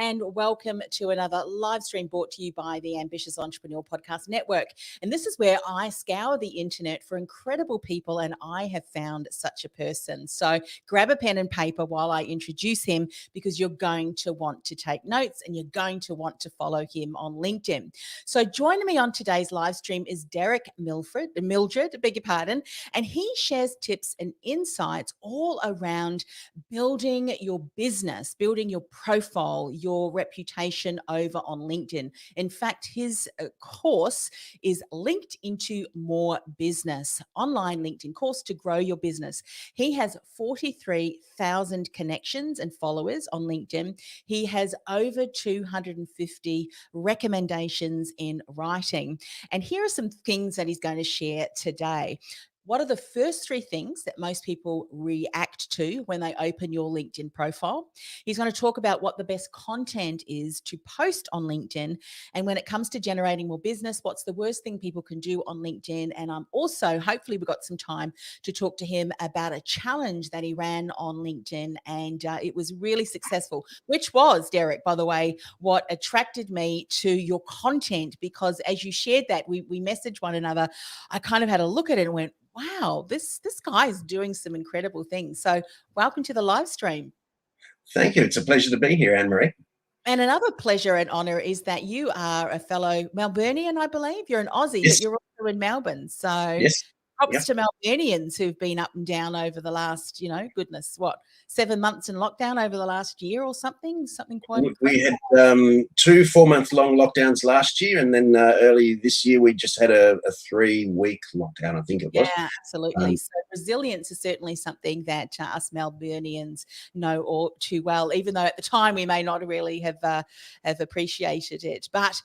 and welcome to another live stream brought to you by the Ambitious Entrepreneur Podcast Network. And this is where I scour the internet for incredible people, and I have found such a person. So grab a pen and paper while I introduce him, because you're going to want to take notes and you're going to want to follow him on LinkedIn. So joining me on today's live stream is Derick Mildred, beg your pardon, and he shares tips and insights all around building your business, building your profile, your reputation over on LinkedIn. In fact, his course is Linked into More Business, online LinkedIn course to grow your business. He has 43,000 connections and followers on LinkedIn. He has over 250 recommendations in writing. And here are some things that he's going to share today. What are the first three things that most people react to when they open your LinkedIn profile? He's going to talk about what the best content is to post on LinkedIn. And when it comes to generating more business, what's the worst thing people can do on LinkedIn? And I'm also, hopefully we've got some time to talk to him about a challenge that he ran on LinkedIn. And it was really successful, which was, Derick, by the way, what attracted me to your content, because as you shared that, we messaged one another. I kind of had a look at it and went, wow, this guy is doing some incredible things. So welcome to the live stream. Thank you. It's a pleasure to be here, Annemarie. And another pleasure and honor is that you are a fellow Melburnian, I believe. You're an Aussie, Yes. but you're also in Melbourne. So yes. props to Melburnians who've been up and down over the last, 7 months in lockdown over the last year or something quite incredible. We had 2 4-month-long lockdowns last year, and then early this year we just had a 3-week lockdown, I think it was. Yeah, absolutely. So resilience is certainly something that us Melburnians know all too well, even though at the time we may not really have appreciated it. But,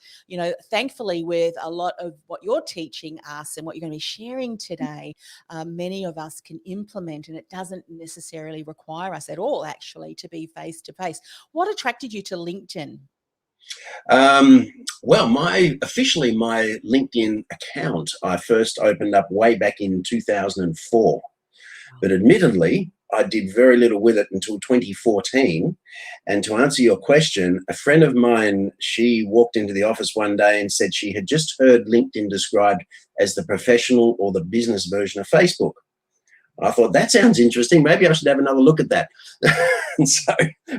thankfully, with a lot of what you're teaching us and what you're going to be sharing today, many of us can implement, and it doesn't necessarily require us at all, actually, to be face-to-face. What attracted you to LinkedIn? Well, my LinkedIn account, I first opened up way back in 2004. But admittedly, I did very little with it until 2014. And to answer your question, a friend of mine, she walked into the office one day and said she had just heard LinkedIn described as the professional or the business version of Facebook. I thought, that sounds interesting. Maybe I should have another look at that. And so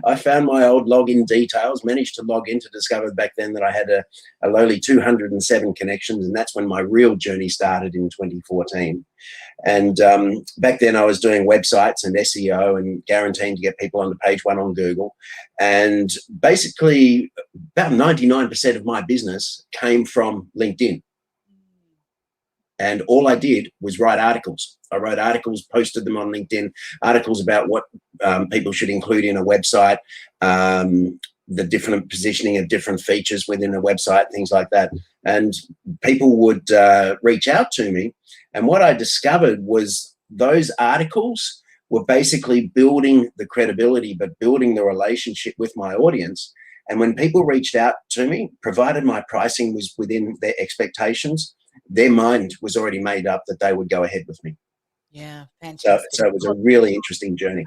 I found my old login details, managed to log in, to discover back then that I had a lowly 207 connections. And that's when my real journey started in 2014. And back then I was doing websites and SEO and guaranteeing to get people onto page 1 on Google. And basically about 99% of my business came from LinkedIn. And all I did was write articles. I wrote articles, posted them on LinkedIn, articles about what people should include in a website, the different positioning of different features within a website, things like that. And people would reach out to me. And what I discovered was those articles were basically building the credibility, but building the relationship with my audience. And when people reached out to me, provided my pricing was within their expectations, their mind was already made up that they would go ahead with me. Yeah, fantastic. So it was a really interesting journey.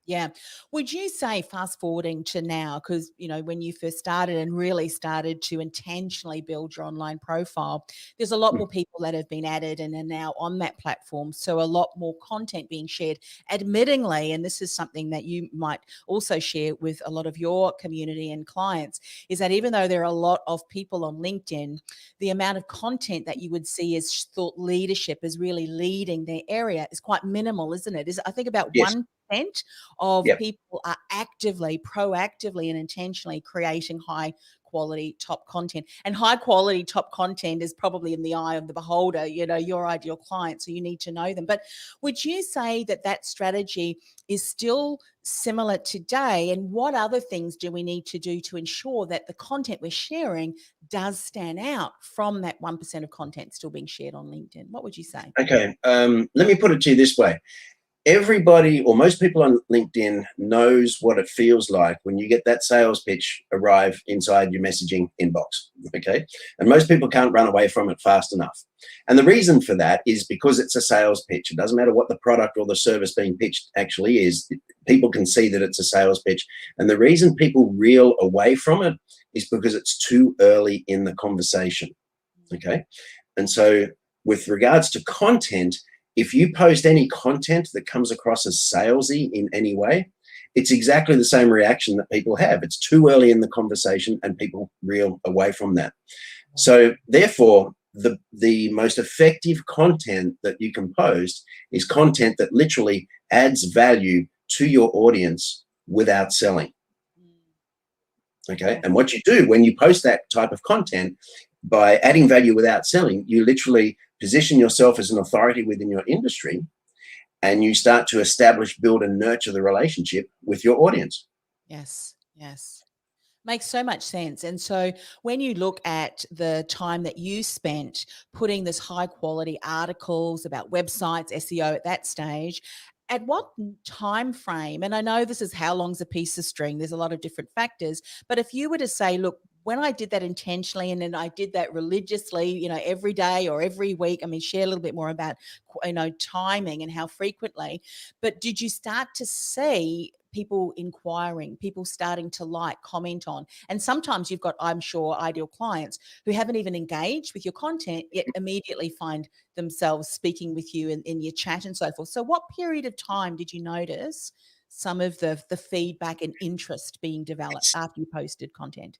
Yeah. Would you say, fast forwarding to now, because, when you first started and really started to intentionally build your online profile, there's a lot more people that have been added and are now on that platform. So a lot more content being shared, admittingly, and this is something that you might also share with a lot of your community and clients, is that even though there are a lot of people on LinkedIn, the amount of content that you would see as thought leadership is really leading their area is quite minimal, isn't it? I think about Yes. 1% of people are proactively and intentionally creating high quality top content. And high quality top content is probably in the eye of the beholder, your ideal client. So you need to know them. But would you say that strategy is still similar today? And what other things do we need to do to ensure that the content we're sharing does stand out from that 1% of content still being shared on LinkedIn? What would you say? Okay. Let me put it to you this way. Everybody, or most people on LinkedIn, knows what it feels like when you get that sales pitch arrive inside your messaging inbox, okay? And most people can't run away from it fast enough. And the reason for that is because it's a sales pitch. It doesn't matter what the product or the service being pitched actually is. people can see that it's a sales pitch. And the reason people reel away from it is because it's too early in the conversation. Okay. And so with regards to content, if you post any content that comes across as salesy in any way, it's exactly the same reaction that people have. It's too early in the conversation and people reel away from that. So therefore, the most effective content that you can post is content that literally adds value to your audience without selling. Okay. And what you do when you post that type of content, by adding value without selling, you literally position yourself as an authority within your industry, and you start to establish, build, and nurture the relationship with your audience. Yes, yes. Makes so much sense. And so when you look at the time that you spent putting this high quality articles about websites, SEO at that stage, at what time frame, and I know this is how long's a piece of string, there's a lot of different factors, but if you were to say, look, when I did that intentionally and then I did that religiously, every day or every week, I mean, share a little bit more about, timing and how frequently, but did you start to see people inquiring, people starting to like, comment on? And sometimes you've got, I'm sure, ideal clients who haven't even engaged with your content yet immediately find themselves speaking with you in your chat and so forth. So what period of time did you notice some of the feedback and interest being developed after you posted content?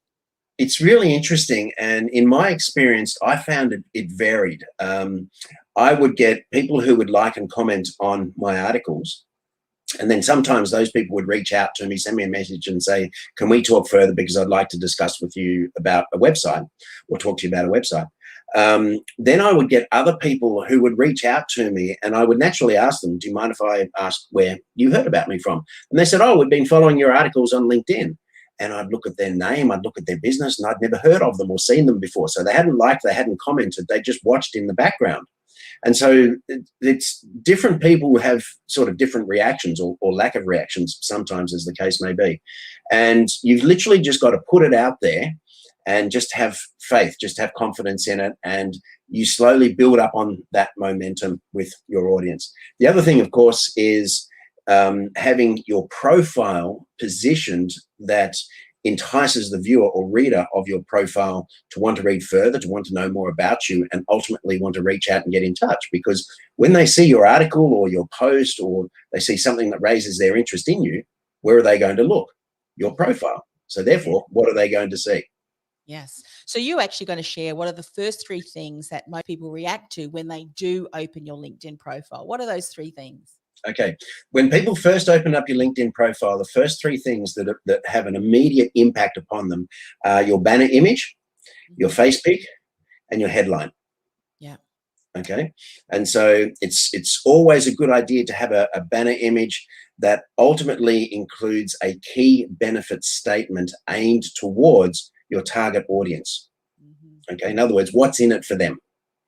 It's really interesting. And in my experience, I found it varied. I would get people who would like and comment on my articles. And then sometimes those people would reach out to me, send me a message and say, can we talk further because I'd like to discuss with you about a website or talk to you about a website. Then I would get other people who would reach out to me, and I would naturally ask them, do you mind if I ask where you heard about me from? And they said, oh, we've been following your articles on LinkedIn. And I'd look at their name, I'd look at their business, and I'd never heard of them or seen them before. So they hadn't liked, they hadn't commented, they just watched in the background. And so it's different people who have sort of different reactions or lack of reactions, sometimes, as the case may be. And you've literally just got to put it out there and just have faith, just have confidence in it. And you slowly build up on that momentum with your audience. The other thing, of course, is having your profile positioned that entices the viewer or reader of your profile to want to read further, to want to know more about you, and ultimately want to reach out and get in touch. Because when they see your article or your post, or they see something that raises their interest in you, where are they going to look? Your profile. So therefore, what are they going to see? Yes. So you're actually going to share what are the first three things that most people react to when they do open your LinkedIn profile. What are those three things? Okay. When people first open up your LinkedIn profile, the first three things that have an immediate impact upon them are your banner image, your face pic, and your headline. Yeah. Okay. And so it's always a good idea to have a banner image that ultimately includes a key benefit statement aimed towards your target audience. Okay. In other words, what's in it for them?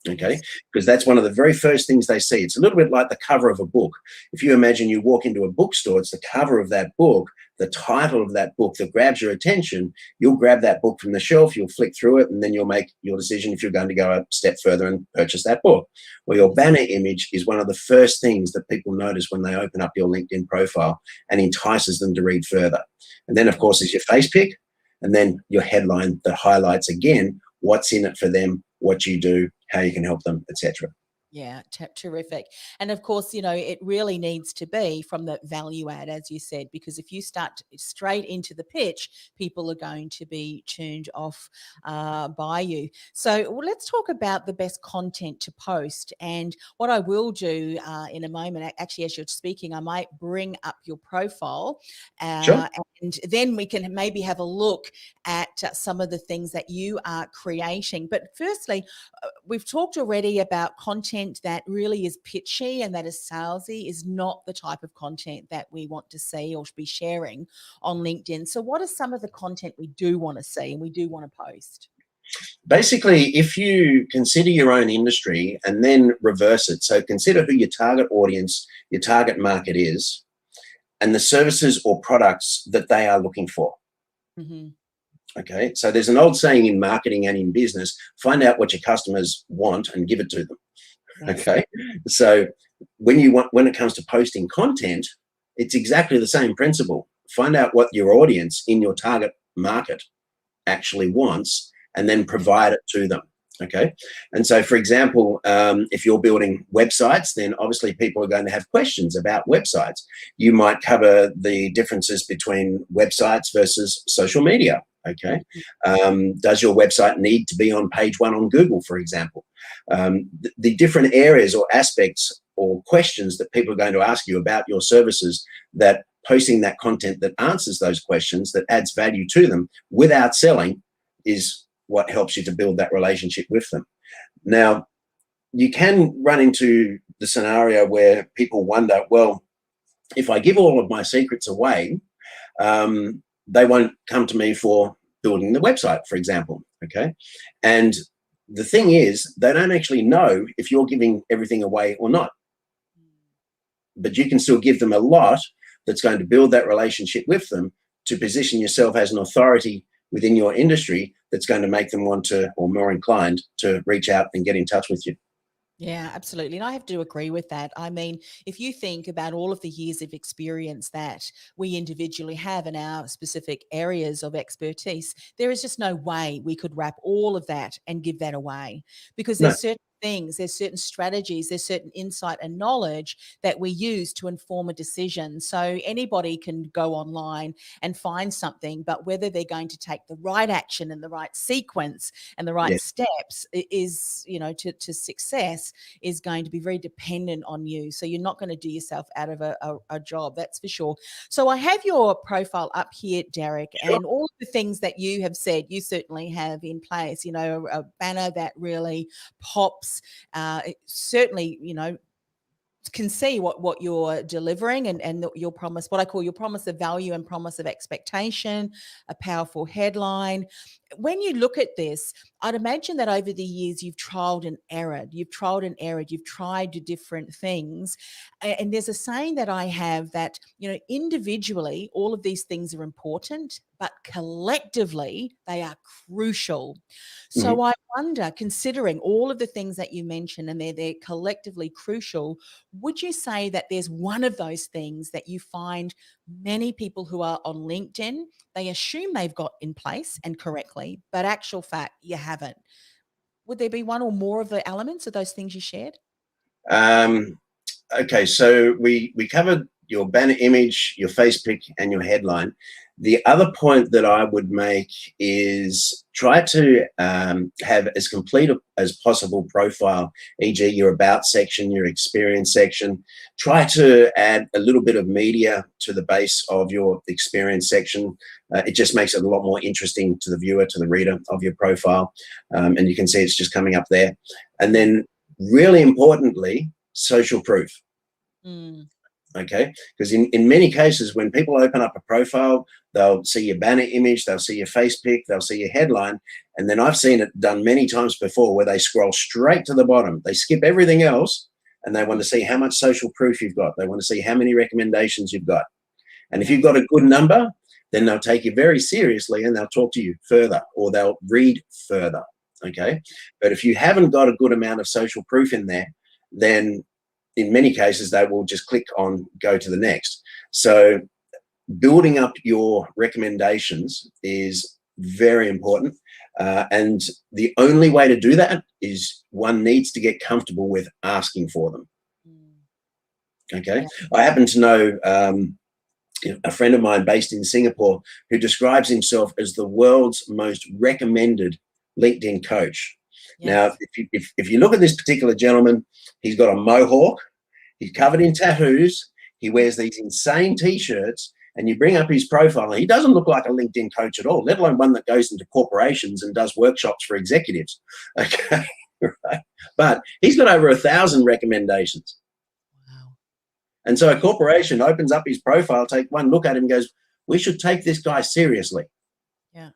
Okay, because that's one of the very first things they see. It's a little bit like the cover of a book. If you imagine you walk into a bookstore, it's the cover of that book, the title of that book that grabs your attention. You'll grab that book from the shelf, you'll flick through it, and then you'll make your decision if you're going to go a step further and purchase that book. Well, your banner image is one of the first things that people notice when they open up your LinkedIn profile and entices them to read further. And then, of course, is your face pic, and then your headline that highlights, again, what's in it for them, what you do, how you can help them, etc. Yeah, terrific. And of course, it really needs to be from the value add, as you said, because if you start straight into the pitch, people are going to be turned off by you. So let's talk about the best content to post. And what I will do in a moment, actually, as you're speaking, I might bring up your profile Sure. and then we can maybe have a look at some of the things that you are creating. But firstly, we've talked already about content that really is pitchy and that is salesy is not the type of content that we want to see or be sharing on LinkedIn. So what are some of the content we do want to see and we do want to post? Basically, if you consider your own industry and then reverse it, so consider who your target audience, your target market is, and the services or products that they are looking for. Okay, so there's an old saying in marketing and in business, find out what your customers want and give it to them. Okay, so when it comes to posting content, It's exactly the same principle. Find out what your audience in your target market actually wants and then provide it to them. Okay. And so, for example, if you're building websites, then obviously people are going to have questions about websites. You might cover the differences between websites versus social media. Okay. Does your website need to be on page 1 on Google, for example? The different areas or aspects or questions that people are going to ask you about your services, that posting that content that answers those questions, that adds value to them without selling, is what helps you to build that relationship with them. Now, you can run into the scenario where people wonder, well, if I give all of my secrets away, they won't come to me for building the website, for example. Okay. And the thing is, they don't actually know if you're giving everything away or not. But you can still give them a lot that's going to build that relationship with them, to position yourself as an authority within your industry that's going to make them want to, or more inclined to, reach out and get in touch with you. Yeah, absolutely. And I have to agree with that. I mean, if you think about all of the years of experience that we individually have in our specific areas of expertise, there is just no way we could wrap all of that and give that away, because No. there's certain things, there's certain strategies, there's certain insight and knowledge that we use to inform a decision. So anybody can go online and find something, but whether they're going to take the right action and the right sequence and the right Yes. steps is, to success, is going to be very dependent on you. So you're not going to do yourself out of a job, that's for sure. So I have your profile up here, Derick, Sure. and all of the things that you have said, you certainly have in place, a banner that really pops. It certainly, can see what you're delivering, and your promise, what I call your promise of value and promise of expectation, a powerful headline. When you look at this, I'd imagine that over the years you've tried and errored, you've tried different things. And there's a saying that I have that, individually, all of these things are important, but collectively they are crucial. Mhm. So I wonder, considering all of the things that you mentioned, and they're collectively crucial, would you say that there's one of those things that you find many people who are on LinkedIn, they assume they've got in place and correctly, but actual fact, you haven't? Would there be one or more of the elements of those things you shared? Okay, so we covered your banner image, your face pic, and your headline. The other point that I would make is try to have as complete as possible profile, e.g. your about section, your experience section. Try to add a little bit of media to the base of your experience section. It just makes it a lot more interesting to the viewer, to the reader of your profile. And you can see it's just coming up there. And then really importantly, social proof. Okay, because in many cases, when people open up a profile, they'll see your banner image, they'll see your face pic, they'll see your headline, and then I've seen it done many times before where they scroll straight to the bottom, they skip everything else, and they want to see how much social proof you've got, they want to see how many recommendations you've got. And if you've got a good number, then they'll take you very seriously and they'll talk to you further, or they'll read further. Okay, but if you haven't got a good amount of social proof in there, then in many cases they will just click on go to the next. So building up your recommendations is very important, and the only way to do that is one needs to get comfortable with asking for them. Okay, I happen to know a friend of mine based in Singapore who describes himself as the world's most recommended LinkedIn coach. Now, if you look at this particular gentleman, he's got a mohawk, he's covered in tattoos, he wears these insane t-shirts, and you bring up his profile, and he doesn't look like a LinkedIn coach at all, let alone one that goes into corporations and does workshops for executives. Okay, right? But he's got over 1,000 recommendations. Wow. And so a corporation opens up his profile, take one look at him and goes, we should take this guy seriously. Yeah.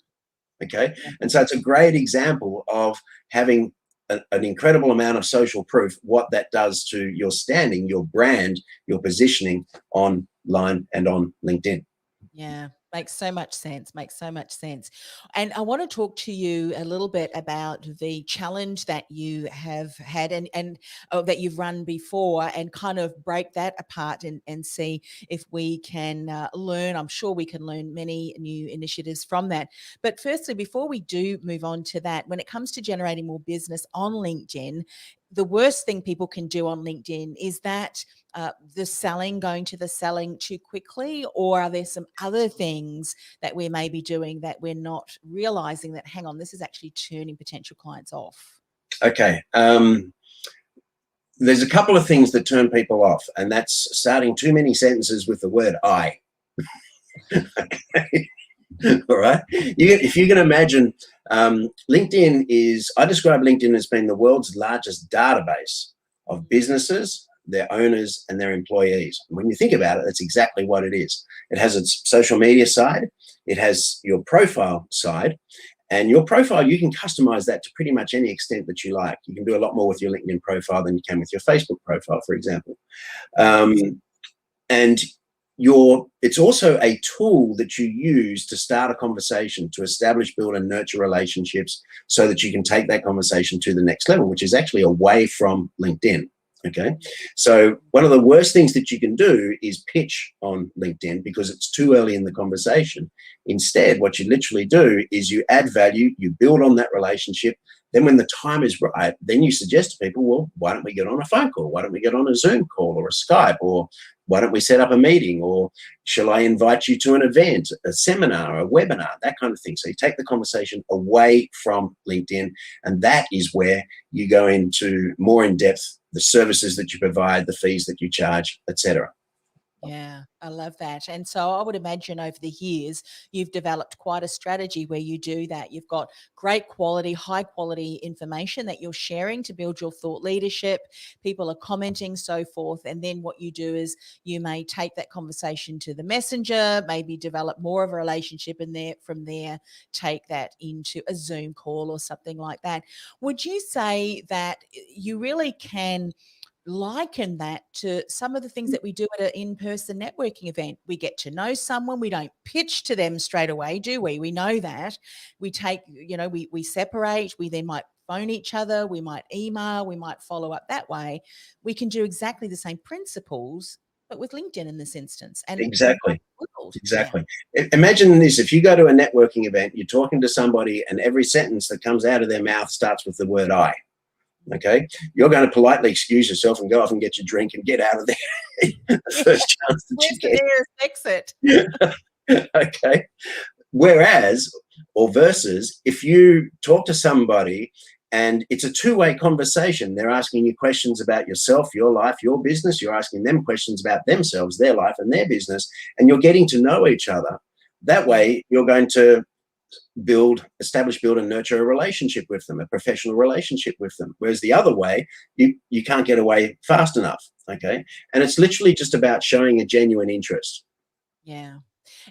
Okay. And so it's a great example of having an incredible amount of social proof, what that does to your standing, your brand, your positioning online and on LinkedIn. Yeah. Makes so much sense. Makes so much sense. And I want to talk to you a little bit about the challenge that you have had and that you've run before, and kind of break that apart and see if we can learn. I'm sure we can learn many new initiatives from that. But firstly, before we do move on to that, when it comes to generating more business on LinkedIn, the worst thing people can do on LinkedIn is that going to the selling too quickly, or are there some other things that we may be doing that we're not realizing that, hang on, this is actually turning potential clients off? Okay. There's a couple of things that turn people off, and that's starting too many sentences with the word I. Okay. All right. If you can imagine, LinkedIn I describe LinkedIn as being the world's largest database of businesses, their owners, and their employees. When you think about it, that's exactly what it is. It has its social media side, it has your profile side, and your profile, you can customize that to pretty much any extent that you like. You can do a lot more with your LinkedIn profile than you can with your Facebook profile, for example. And it's also a tool that you use to start a conversation, to establish, build, and nurture relationships so that you can take that conversation to the next level, which is actually away from LinkedIn. Okay. So one of the worst things that you can do is pitch on LinkedIn because it's too early in the conversation. Instead, what you literally do is you add value, you build on that relationship. Then when the time is right, then you suggest to people, well, why don't we get on a phone call? Why don't we get on a Zoom call or a Skype? Or why don't we set up a meeting? Or shall I invite you to an event, a seminar, a webinar, that kind of thing. So you take the conversation away from LinkedIn, and that is where you go into more in depth the services that you provide, the fees that you charge, etc. Yeah, I love that. And so I would imagine over the years, you've developed quite a strategy where you do that. You've got great quality, high quality information that you're sharing to build your thought leadership. People are commenting, so forth. And then what you do is you may take that conversation to the messenger, maybe develop more of a relationship, and from there, take that into a Zoom call or something like that. Would you say that you really can liken that to some of the things that we do at an in-person networking event? We get to know someone. We don't pitch to them straight away, do we? We know that. We take, we separate. We then might phone each other. We might email. We might follow up that way. We can do exactly the same principles, but with LinkedIn in this instance. And Exactly. Exactly. Imagine this: if you go to a networking event, you're talking to somebody, and every sentence that comes out of their mouth starts with the word I. Okay, you're going to politely excuse yourself and go off and get your drink and get out of there the first chance that you get. Where's the nearest exit? Okay. Whereas, or versus, if you talk to somebody and it's a two-way conversation, they're asking you questions about yourself, your life, your business, you're asking them questions about themselves, their life, and their business, and you're getting to know each other. That way, you're going to establish, build, and nurture a relationship with them, a professional relationship with them. Whereas the other way, you can't get away fast enough. Okay. And it's literally just about showing a genuine interest. Yeah.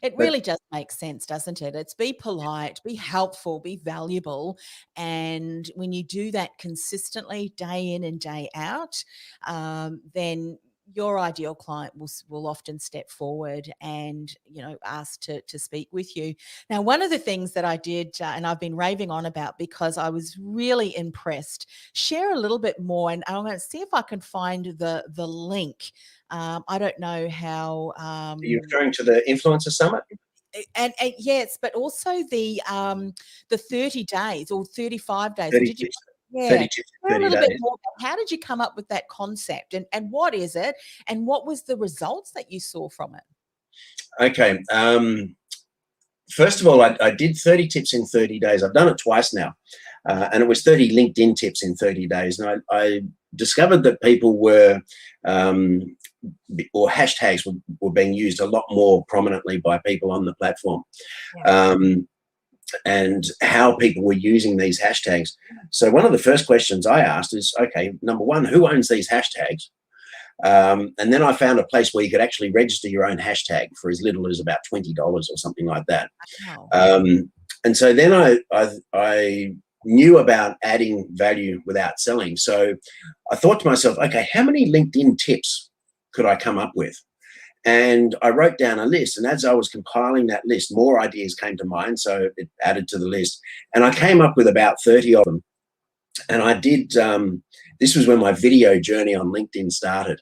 It really does make sense, doesn't it? It's be polite, be helpful, be valuable. And when you do that consistently, day in and day out, then your ideal client will often step forward and ask to speak with you. Now, one of the things that I did, and I've been raving on about because I was really impressed. Share a little bit more, and I'm going to see if I can find the link. I don't know how. Are you referring to the Influencer Summit? And yes, but also the 30 days or 35 days. 30 Did you? tips, Yeah. 30 tips, A 30 little days. bit more. How did you come up with that concept, and what is it, and what was the results that you saw from it? Okay. First of all, I did 30 tips in 30 days. I've done it twice now, and it was 30 LinkedIn tips in 30 days. And I discovered that people were, or hashtags were being used a lot more prominently by people on the platform. Yeah. And how people were using these hashtags. So one of the first questions I asked is, okay, number one, who owns these hashtags? And then I found a place where you could actually register your own hashtag for as little as about $20 or something like that. Wow. And so then I knew about adding value without selling. So I thought to myself, okay, how many LinkedIn tips could I come up with? And I wrote down a list. And as I was compiling that list, more ideas came to mind. So it added to the list. And I came up with about 30 of them. And I did, this was when my video journey on LinkedIn started.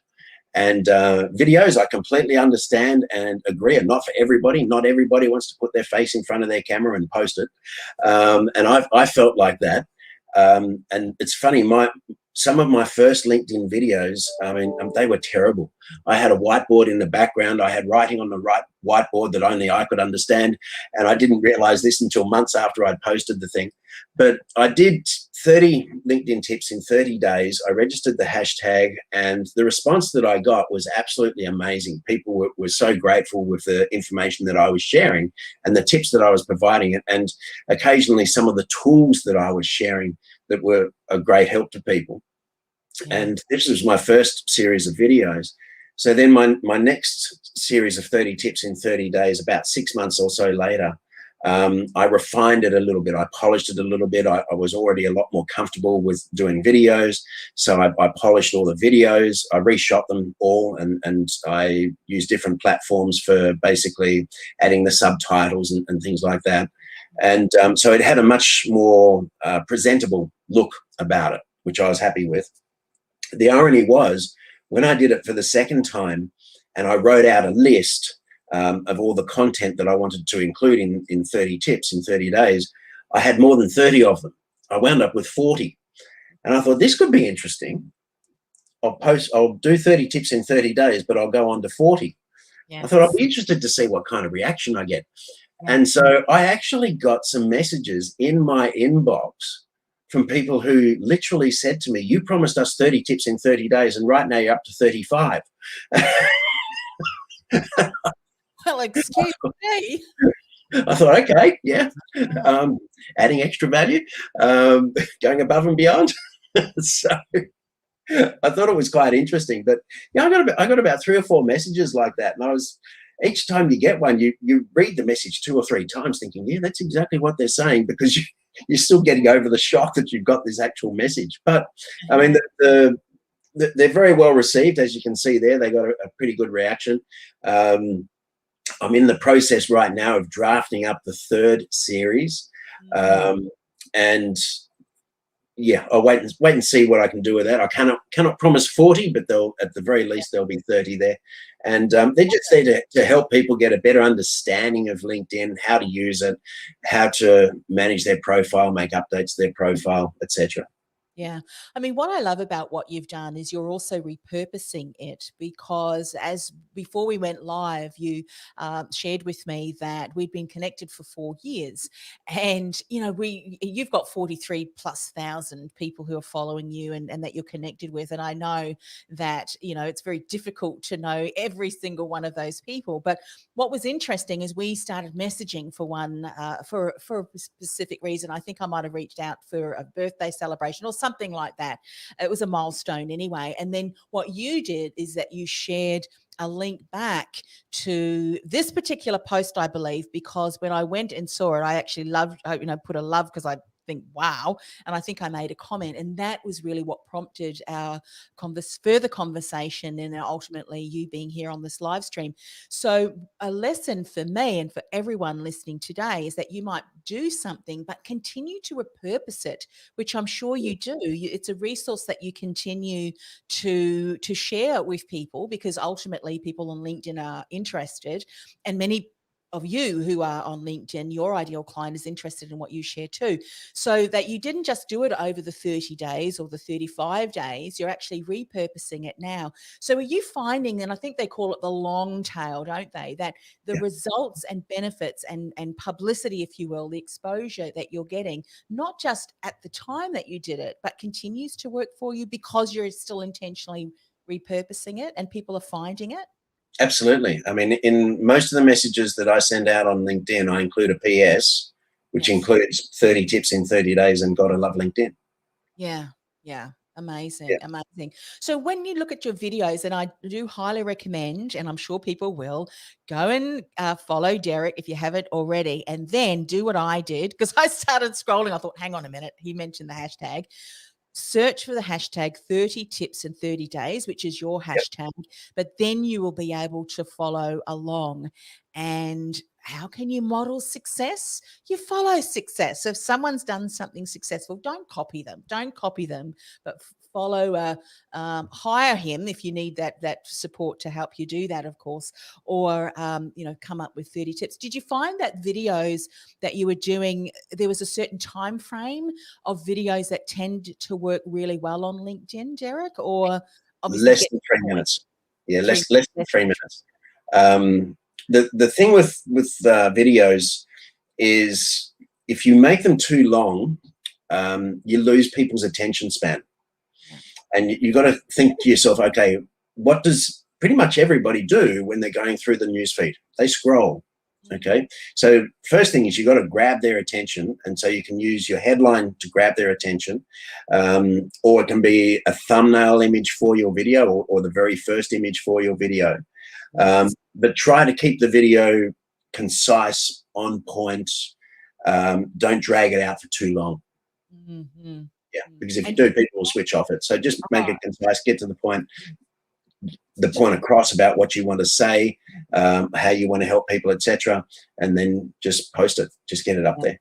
And videos, I completely understand and agree, are not for everybody. Not everybody wants to put their face in front of their camera and post it. And I felt like that. And it's funny, some of my first LinkedIn videos, I mean, they were terrible. I had a whiteboard in the background. I had writing on the right whiteboard that only I could understand. And I didn't realize this until months after I'd posted the thing. But I did 30 LinkedIn tips in 30 days. I registered the hashtag, and the response that I got was absolutely amazing. People were so grateful with the information that I was sharing and the tips that I was providing, and occasionally some of the tools that I was sharing that were a great help to people. Yeah. And this was my first series of videos. So then my next series of 30 tips in 30 days, about 6 months or so later, I refined it a little bit. I polished it a little bit. I was already a lot more comfortable with doing videos. So I polished all the videos. I reshot them all, and I used different platforms for basically adding the subtitles and things like that. And so it had a much more presentable look about it, which I was happy with. The irony was, when I did it for the second time and I wrote out a list of all the content that I wanted to include in 30 tips in 30 days, I had more than 30 of them. I wound up with 40. And I thought, this could be interesting. I'll do 30 tips in 30 days, but I'll go on to 40. Yes. I thought I'll be interested to see what kind of reaction I get. Yeah. And so I actually got some messages in my inbox from people who literally said to me, you promised us 30 tips in 30 days, and right now you're up to 35. Well, excuse me. I thought, okay, yeah, adding extra value, going above and beyond. So I thought it was quite interesting. But yeah, I got about 3 or 4 messages like that, and each time you get one, you read the message 2 or 3 times, thinking, yeah, that's exactly what they're saying, because you're still getting over the shock that you've got this actual message. But I mean, they're very well received, as you can see there. They got a pretty good reaction. I'm in the process right now of drafting up the 3rd series. And yeah, I'll wait and see what I can do with that. I cannot promise 40, but at the very least there'll be 30 there. And they're just there to help people get a better understanding of LinkedIn, how to use it, how to manage their profile, make updates to their profile, etc. Yeah. I mean, what I love about what you've done is you're also repurposing it, because before we went live, you shared with me that we'd been connected for 4 years, and you've got 43,000+ people who are following you and that you're connected with. And I know that, it's very difficult to know every single one of those people. But what was interesting is we started messaging for a specific reason. I think I might have reached out for a birthday celebration or something like that. It was a milestone anyway. And then what you did is that you shared a link back to this particular post, I believe, because when I went and saw it, I actually put a love, because I think, wow. And I think I made a comment, and that was really what prompted our further conversation, and ultimately you being here on this live stream. So a lesson for me and for everyone listening today is that you might do something, but continue to repurpose it, which I'm sure you do. It's a resource that you continue to share with people, because ultimately people on LinkedIn are interested, and many of you who are on LinkedIn, your ideal client is interested in what you share too. So that you didn't just do it over the 30 days or the 35 days, you're actually repurposing it now. So are you finding, and I think they call it the long tail, don't they, that the results and benefits and publicity, if you will, the exposure that you're getting, not just at the time that you did it, but continues to work for you because you're still intentionally repurposing it and people are finding it? Absolutely. I mean, in most of the messages that I send out on LinkedIn, I include a PS, which includes 30 tips in 30 days and gotta love LinkedIn. Yeah. Amazing. Amazing. So when you look at your videos, and I do highly recommend, and I'm sure people will, go and follow Derick if you haven't already, and then do what I did, because I started scrolling. I thought, hang on a minute, he mentioned the hashtag. search for the hashtag 30 tips in 30 days, which is your Yep. hashtag, but then you will be able to follow along. And how can you model success? You follow success. So if someone's done something successful, don't copy them. Don't copy them, but follow hire him if you need that support to help you do that, of course, or come up with 30 tips. Did you find that videos that you were doing, there was a certain time frame of videos that tend to work really well on LinkedIn, Derick, or obviously Less get than to the 3 minutes. Yeah, point, less than 3 minutes. The thing with videos is if you make them too long, you lose people's attention span. Yeah. And you got to think to yourself, okay, what does pretty much everybody do when they're going through the newsfeed? They scroll. Okay, so first thing is you got to grab their attention, and so you can use your headline to grab their attention, or it can be a thumbnail image for your video, or the very first image for your video. But try to keep the video concise, on point. Don't drag it out for too long. Mm-hmm. Yeah, because if you do, people will switch off it. So just make it concise, get to the point across about what you want to say, how you want to help people, etc., and then just post it. Just get it up there.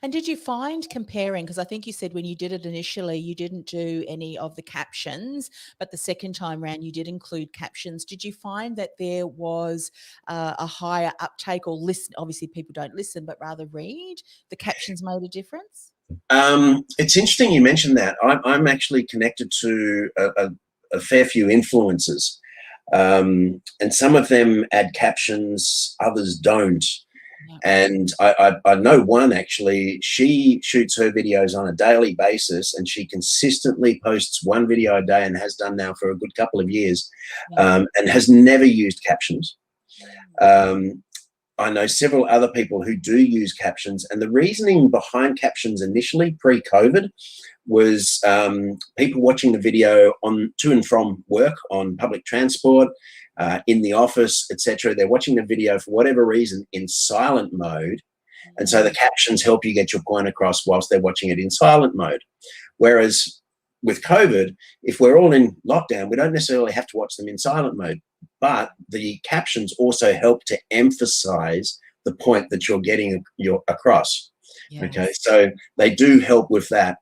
And did you find comparing, because I think you said when you did it initially, you didn't do any of the captions, but the second time around you did include captions. Did you find that there was a higher uptake or listen? Obviously, people don't listen, but rather read. The captions made a difference? It's interesting you mentioned that. I'm actually connected to a fair few influencers, and some of them add captions, others don't. Yeah. And I know one actually, she shoots her videos on a daily basis, and she consistently posts one video a day and has done now for a good couple of years, and has never used captions. I know several other people who do use captions, and the reasoning behind captions initially pre-COVID was people watching the video on to and from work, on public transport, in the office, etc. They're watching the video for whatever reason in silent mode, and so the captions help you get your point across whilst they're watching it in silent mode. Whereas with COVID, if we're all in lockdown, we don't necessarily have to watch them in silent mode, but the captions also help to emphasize the point that you're getting across. Yes. Okay, so they do help with that.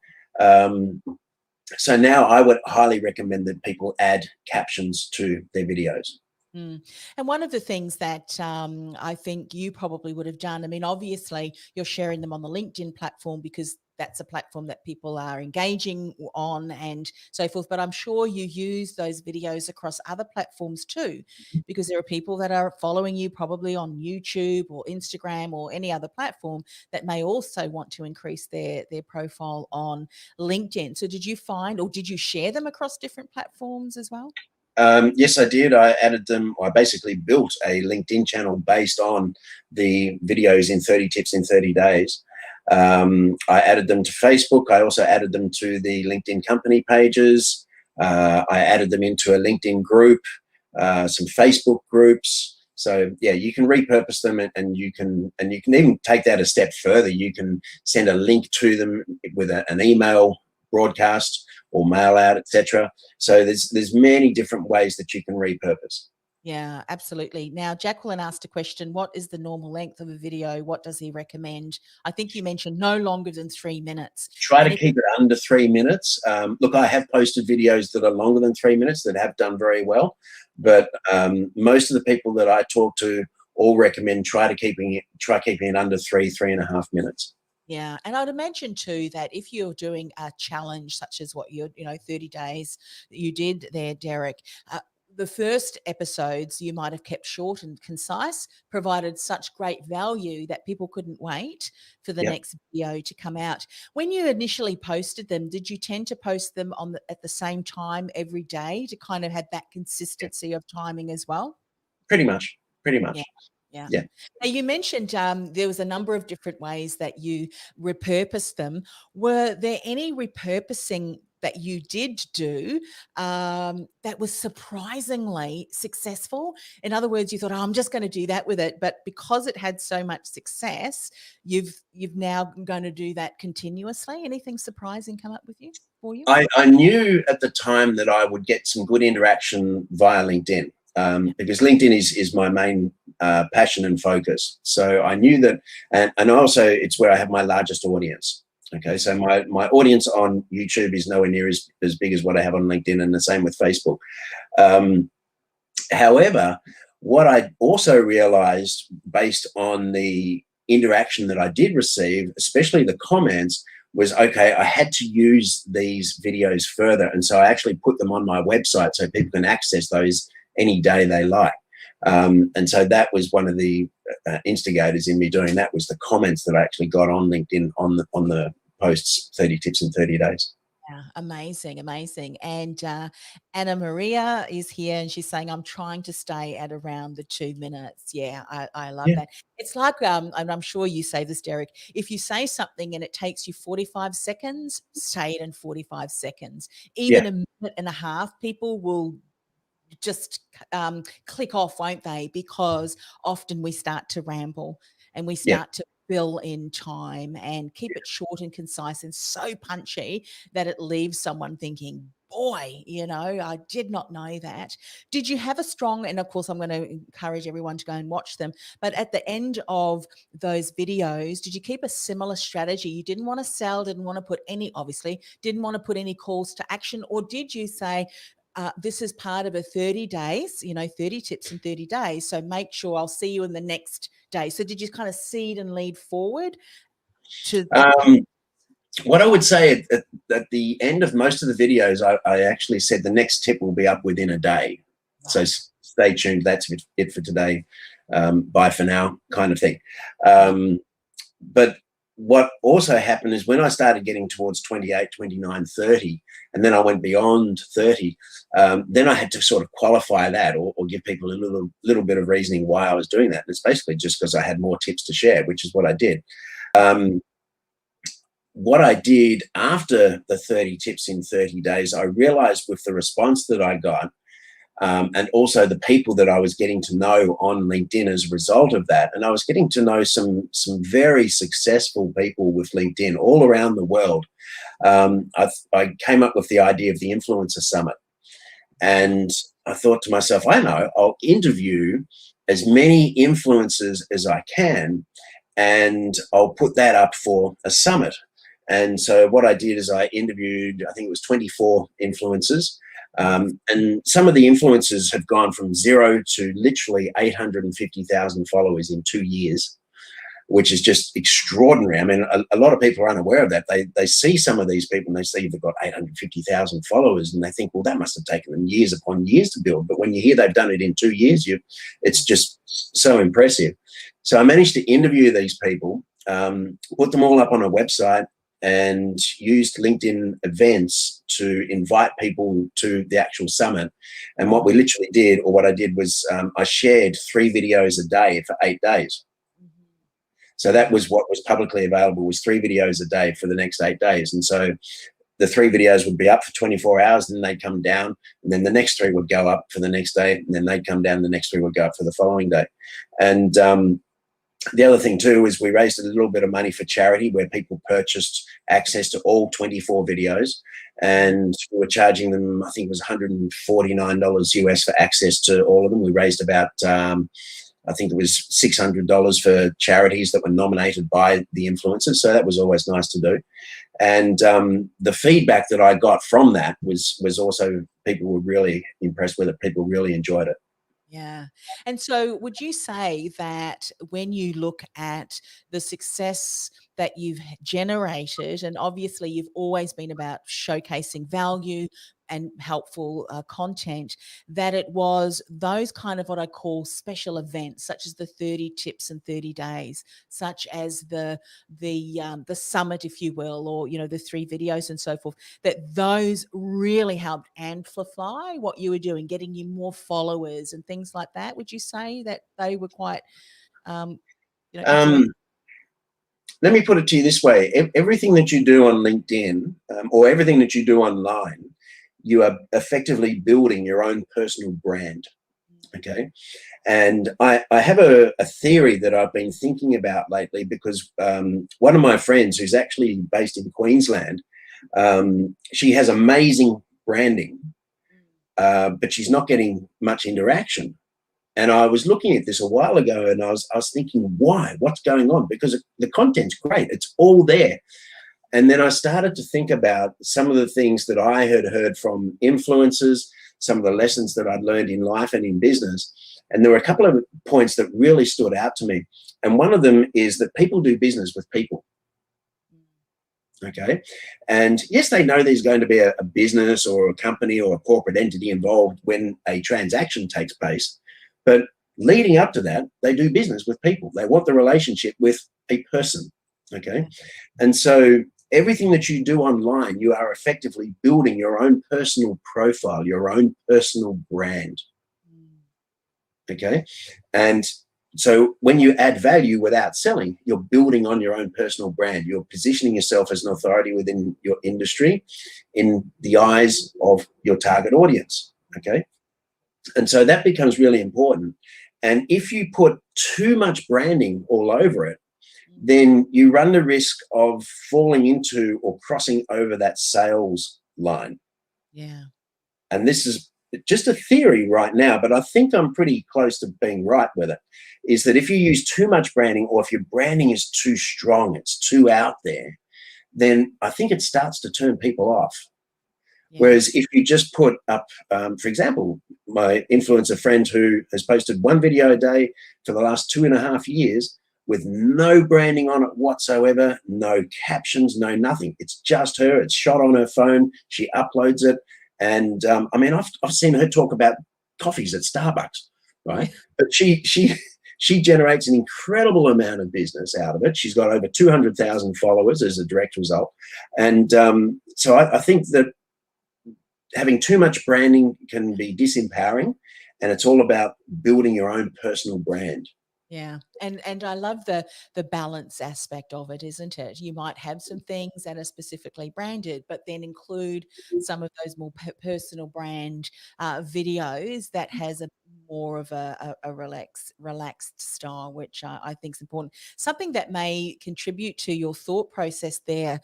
So now I would highly recommend that people add captions to their videos. And one of the things that I think you probably would have done, I mean, obviously you're sharing them on the LinkedIn platform because that's a platform that people are engaging on and so forth. But I'm sure you use those videos across other platforms too, because there are people that are following you probably on YouTube or Instagram or any other platform that may also want to increase their profile on LinkedIn. So did you find, or did you share them across different platforms as well? Yes, I did. I added them. I basically built a LinkedIn channel based on the videos in 30 tips in 30 days. I added them to Facebook. I also added them to the LinkedIn company pages. I added them into a LinkedIn group, some Facebook groups. So yeah, you can repurpose them, and you can even take that a step further. You can send a link to them with an email broadcast or mail out, etc. So there's many different ways that you can repurpose. Yeah, absolutely. Now, Jacqueline asked a question, what is the normal length of a video? What does he recommend? I think you mentioned no longer than 3 minutes. Try to keep it under 3 minutes. Look, I have posted videos that are longer than 3 minutes that have done very well, but most of the people that I talk to all recommend try keeping it under 3.5 minutes. Yeah. And I'd imagine too that if you're doing a challenge such as what you're, 30 days that you did there, Derick, the first episodes you might have kept short and concise, provided such great value that people couldn't wait for the next video to come out. When you initially posted them, did you tend to post them at the same time every day to kind of have that consistency of timing as well? Pretty much. Yeah. Yeah. Now you mentioned there was a number of different ways that you repurposed them. Were there any repurposing that you did do that was surprisingly successful? In other words, you thought, I'm just going to do that with it, but because it had so much success, you've now going to do that continuously. Anything surprising come up with you? for you? I knew at the time that I would get some good interaction via LinkedIn, because LinkedIn is my main passion and focus. So I knew that, and also it's where I have my largest audience. Okay, so my audience on YouTube is nowhere near as big as what I have on LinkedIn, and the same with Facebook. However, what I also realized based on the interaction that I did receive, especially the comments, was, okay, I had to use these videos further. And so I actually put them on my website so people can access those any day they like. And so that was one of the instigators in me doing that, was the comments that I actually got on LinkedIn on the posts, 30 tips in 30 days. Yeah, amazing, amazing. And Annemarie is here, and she's saying, I'm trying to stay at around the 2 minutes. Yeah, I love Yeah. that. It's like, and I'm sure you say this, Derick, if you say something and it takes you 45 seconds, say it in 45 seconds. Even Yeah. a minute and a half, people will just click off, won't they? Because often we start to ramble and we Yeah. start to fill in time and keep it short and concise and so punchy that it leaves someone thinking, boy, I did not know that. Did you have a strong, and of course I'm going to encourage everyone to go and watch them, but at the end of those videos, did you keep a similar strategy? You didn't want to sell, didn't want to put any, obviously, didn't want to put any calls to action, or did you say, this is part of a 30 days, 30 tips in 30 days. So make sure I'll see you in the next day. So did you kind of seed and lead forward to that? What I would say at the end of most of the videos, I actually said the next tip will be up within a day. Right. So stay tuned. That's it for today. Bye for now, kind of thing. But what also happened is when I started getting towards 28, 29, 30, and then I went beyond 30, then I had to sort of qualify that or give people a little bit of reasoning why I was doing that. And it's basically just because I had more tips to share, which is what I did. What I did after the 30 tips in 30 days, I realized with the response that I got, and also the people that I was getting to know on LinkedIn as a result of that. And I was getting to know some very successful people with LinkedIn all around the world. I came up with the idea of the Influencer Summit. And I thought to myself, I know, I'll interview as many influencers as I can, and I'll put that up for a summit. And so what I did is I interviewed, I think it was 24 influencers. And some of the influencers have gone from 0 to literally 850,000 followers in 2 years, which is just extraordinary. I mean, a lot of people are unaware of that. They see some of these people and they see they've got 850,000 followers and they think, well, that must have taken them years upon years to build. But when you hear they've done it in 2 years, it's just so impressive. So I managed to interview these people, put them all up on a website, and used LinkedIn events to invite people to the actual summit. And what we literally did, or what I did was I shared 3 videos a day for 8 days. So that was what was publicly available, was 3 videos a day for the next 8 days. And so the 3 videos would be up for 24 hours, and then they'd come down, and then the next 3 would go up for the next day, and then they'd come down, and the next 3 would go up for the following day. And the other thing too is we raised a little bit of money for charity, where people purchased access to all 24 videos, and we were charging them, I think it was $149 US for access to all of them. We raised about, I think it was $600 for charities that were nominated by the influencers. So that was always nice to do. And the feedback that I got from that was also, people were really impressed with it. People really enjoyed it. Yeah. And so would you say that when you look at the success that you've generated, and obviously you've always been about showcasing value and helpful content, that it was those kind of what I call special events, such as the 30 tips in 30 days, such as the summit, if you will, or the 3 videos and so forth, that those really helped amplify what you were doing, getting you more followers and things like that? Would you say that they were quite influential? Let me put it to you this way. Everything that you do on LinkedIn, or everything that you do online, you are effectively building your own personal brand. Okay. And I have a theory that I've been thinking about lately, because one of my friends, who's actually based in Queensland, She has amazing branding, but she's not getting much interaction. And I was looking at this a while ago, and I was thinking, why? What's going on? Because the content's great. It's all there. And then I started to think about some of the things that I had heard from influencers, some of the lessons that I'd learned in life and in business. And there were a couple of points that really stood out to me. And one of them is that people do business with people. Okay. And yes, they know there's going to be a business or a company or a corporate entity involved when a transaction takes place. But leading up to that, they do business with people. They want the relationship with a person. Okay. And so everything that you do online, you are effectively building your own personal profile, your own personal brand. Okay. And so when you add value without selling, you're building on your own personal brand. You're positioning yourself as an authority within your industry in the eyes of your target audience. Okay. And so that becomes really important. And if you put too much branding all over it, then you run the risk of falling into or crossing over that sales line. Yeah. And this is just a theory right now, but I think I'm pretty close to being right with it, is that if you use too much branding, or if your branding is too strong, it's too out there, then I think it starts to turn people off. Yeah. Whereas if you just put up, for example, my influencer friend who has posted one video a day for the last 2.5 years, with no branding on it whatsoever, no captions, no nothing. It's just her. It's shot on her phone. She uploads it. And I mean, I've seen her talk about coffees at Starbucks, right? Yeah. But she generates an incredible amount of business out of it. She's got over 200,000 followers as a direct result. And so I think that having too much branding can be disempowering, and it's all about building your own personal brand. Yeah. And I love the balance aspect of it, isn't it? You might have some things that are specifically branded, but then include some of those more personal brand videos that has a more of a relaxed style, which I think is important. Something that may contribute to your thought process there,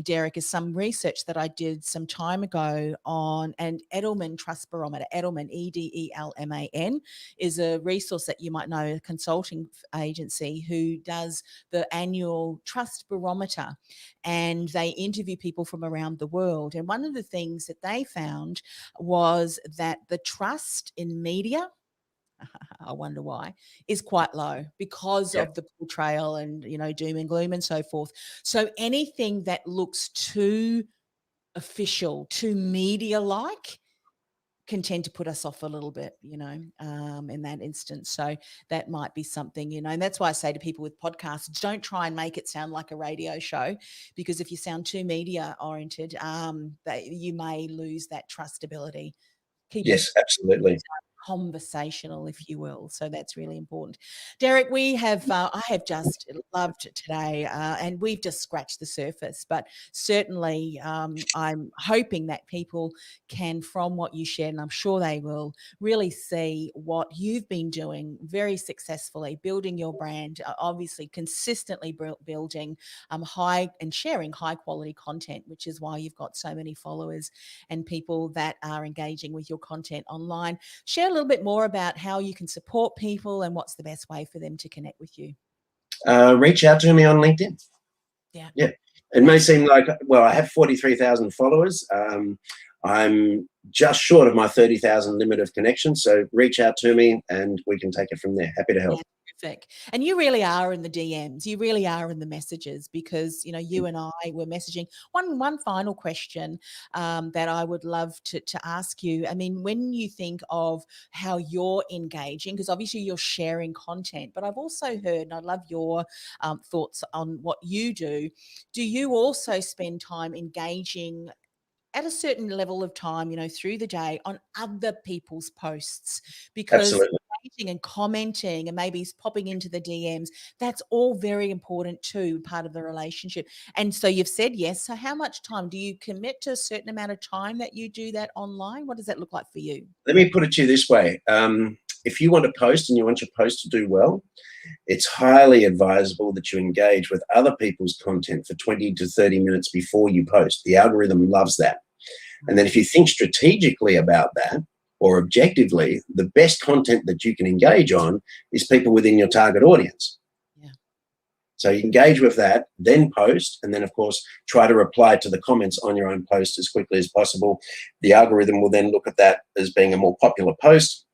Derick, is some research that I did some time ago on an Edelman Trust Barometer. Edelman, Edelman, is a resource that you might know, a consulting agency who does the annual Trust Barometer, and they interview people from around the world. And one of the things that they found was that the trust in media, I wonder why, is quite low because of the portrayal and, doom and gloom and so forth. So anything that looks too official, too media-like, can tend to put us off a little bit, in that instance. So that might be something, and that's why I say to people with podcasts, don't try and make it sound like a radio show, because if you sound too media oriented, you may lose that trustability. Yes, absolutely. Conversational, if you will. So that's really important. Derick, I have just loved today, and we've just scratched the surface, but certainly I'm hoping that people can, from what you shared, and I'm sure they will, really see what you've been doing very successfully, building your brand, obviously consistently building high and sharing high quality content, which is why you've got so many followers and people that are engaging with your content online. Share a little bit more about how you can support people and what's the best way for them to connect with you. Reach out to me on LinkedIn. Yeah. It may seem like, well, I have 43,000 followers. I'm just short of my 30,000 limit of connections. So reach out to me and we can take it from there. Happy to help. Yeah. Terrific. And you really are in the DMs. You really are in the messages, because you and I were messaging. One final question that I would love to ask you. I mean, when you think of how you're engaging, because obviously you're sharing content, but I've also heard, and I love your thoughts on what you do. Do you also spend time engaging at a certain level of time, through the day on other people's posts? Because Absolutely. engaging and commenting and maybe popping into the DMs, that's all very important too, part of the relationship. And so you've said yes. So how much time do you commit to? A certain amount of time that you do that online? What does that look like for you? Let me put it to you this way. if you want to post and you want your post to do well, it's highly advisable that you engage with other people's content for 20 to 30 minutes before you post. The algorithm loves that. And then if you think strategically about that, or objectively, the best content that you can engage on is people within your target audience. Yeah. So you engage with that, then post, and then, of course, try to reply to the comments on your own post as quickly as possible. The algorithm will then look at that as being a more popular post.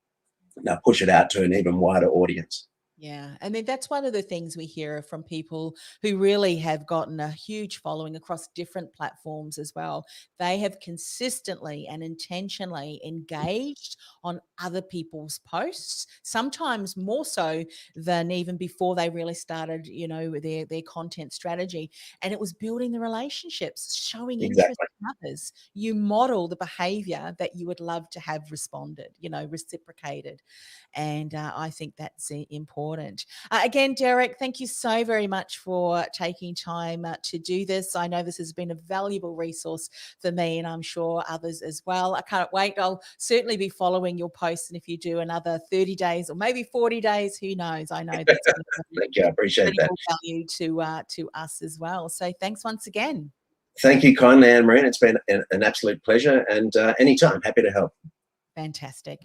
Now push it out to an even wider audience. Yeah. I mean, that's one of the things we hear from people who really have gotten a huge following across different platforms as well. They have consistently and intentionally engaged on other people's posts, sometimes more so than even before they really started, their content strategy. And it was building the relationships, showing interest Exactly. in others. You model the behavior that you would love to have responded, reciprocated. And I think that's important. Again, Derick, thank you so very much for taking time to do this. I know this has been a valuable resource for me, and I'm sure others as well. I can't wait. I'll certainly be following your posts. And if you do another 30 days or maybe 40 days, who knows? I know that's going to be Thank you. I appreciate that. value to us as well. So thanks once again. Thank you kindly, Annemarie. It's been an absolute pleasure. And anytime, happy to help. Fantastic.